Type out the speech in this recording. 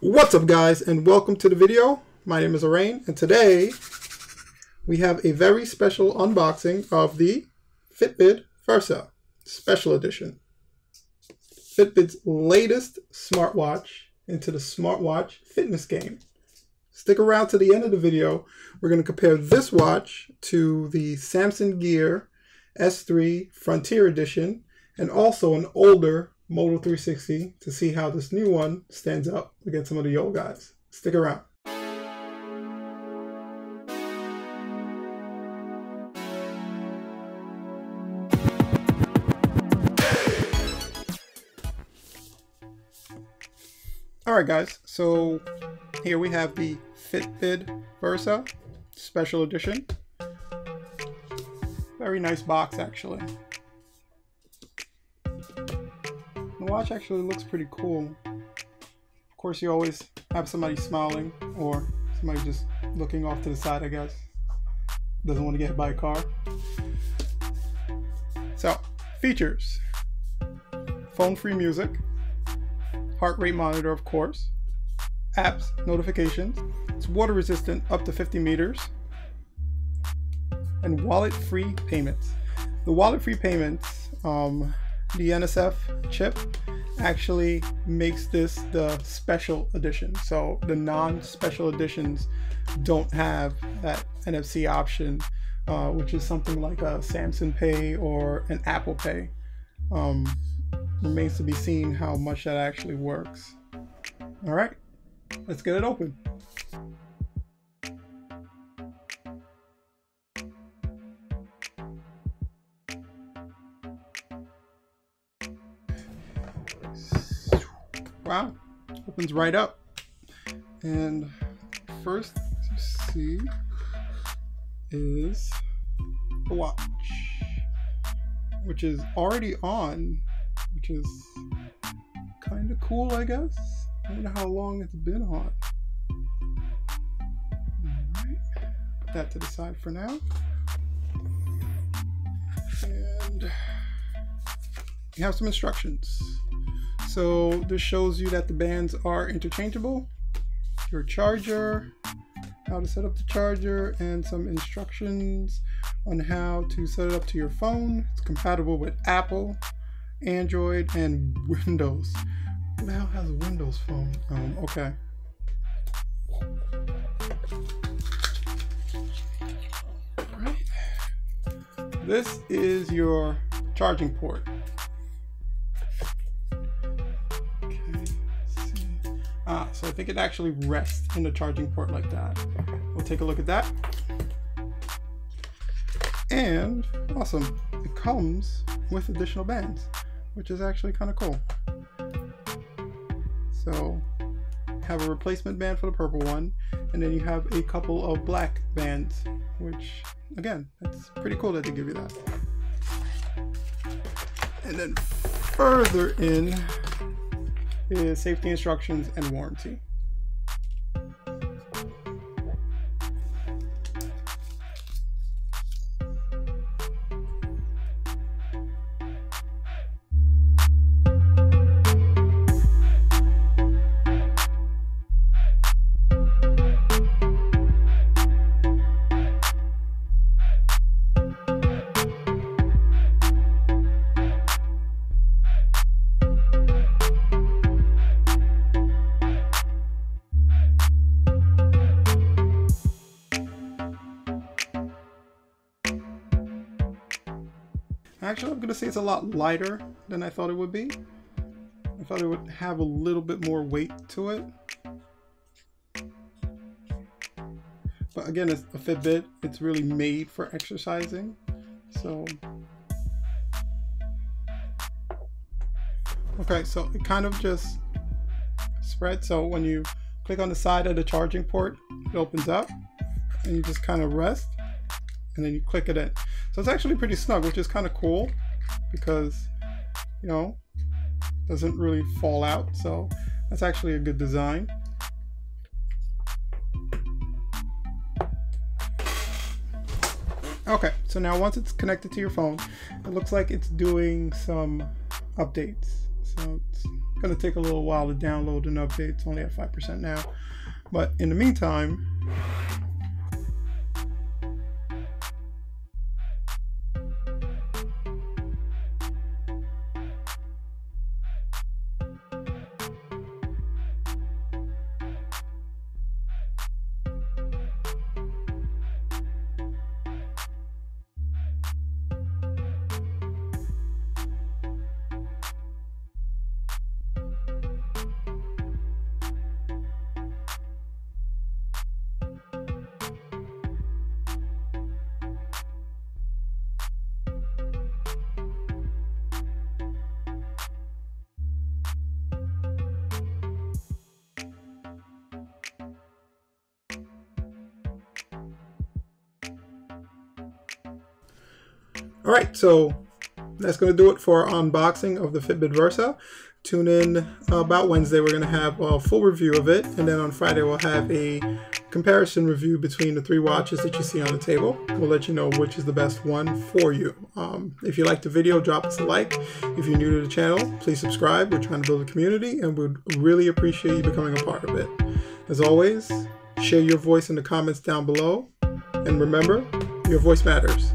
What's up, guys, and welcome to the video. My name is Arain, and today we have a very special unboxing of the Fitbit Versa Special Edition. Fitbit's latest smartwatch into the smartwatch fitness game. Stick around to the end of the video. We're going to compare this watch to the Samsung Gear S3 Frontier Edition and also an older Moto 360 to see how this new one stands up against some of the old guys. Stick around. Alright guys, so here we have the Fitbit Versa Special Edition. Very nice box actually. The watch actually looks pretty cool. Of course, you always have somebody smiling or somebody just looking off to the side, I guess. Doesn't want to get hit by a car. So, features. Phone-free music. Heart rate monitor, of course. Apps, notifications. It's water resistant up to 50 meters. And wallet-free payments. The wallet-free payments, the NSF chip actually makes this the special edition. So the non-special editions don't have that NFC option, which is something like a Samsung Pay or an Apple Pay. Remains to be seen how much that actually works. All right, let's get it open. Wow, opens right up. And first you see is the watch, which is already on, which is kind of cool, I guess. I wonder how long it's been on. Alright, put that to the side for now. And you have some instructions. So this shows you that the bands are interchangeable, your charger, how to set up the charger, and some instructions on how to set it up to your phone. It's compatible with Apple, Android, and Windows. Who the hell has a Windows phone? Okay. All right. This is your charging port. So I think it actually rests in the charging port like that. We'll take a look at that. And awesome, it comes with additional bands, which is actually kind of cool. So you have a replacement band for the purple one, and then you have a couple of black bands, which again, it's pretty cool that they give you that. And then further in is safety instructions and warranty. Actually, I'm going to say it's a lot lighter than I thought it would be. I thought it would have a little bit more weight to it. But again, it's a Fitbit. It's really made for exercising. So, okay, so it kind of just spreads. So when you click on the side of the charging port, it opens up and you just kind of rest. And then you click it in. So it's actually pretty snug, which is kind of cool because, you know, doesn't really fall out. So that's actually a good design. Okay, so now once it's connected to your phone, it looks like it's doing some updates. So it's going to take a little while to download and update. It's only at 5% now. But in the meantime, all right, so that's going to do it for our unboxing of the Fitbit Versa. Tune in about Wednesday. We're going to have a full review of it, and then on Friday we'll have a comparison review between the 3 watches that you see on the table. We'll let you know which is the best one for you. If you liked the video, drop us a like. If you're new to the channel, please subscribe. We're trying to build a community, and we'd really appreciate you becoming a part of it. As always, share your voice in the comments down below, and remember, your voice matters.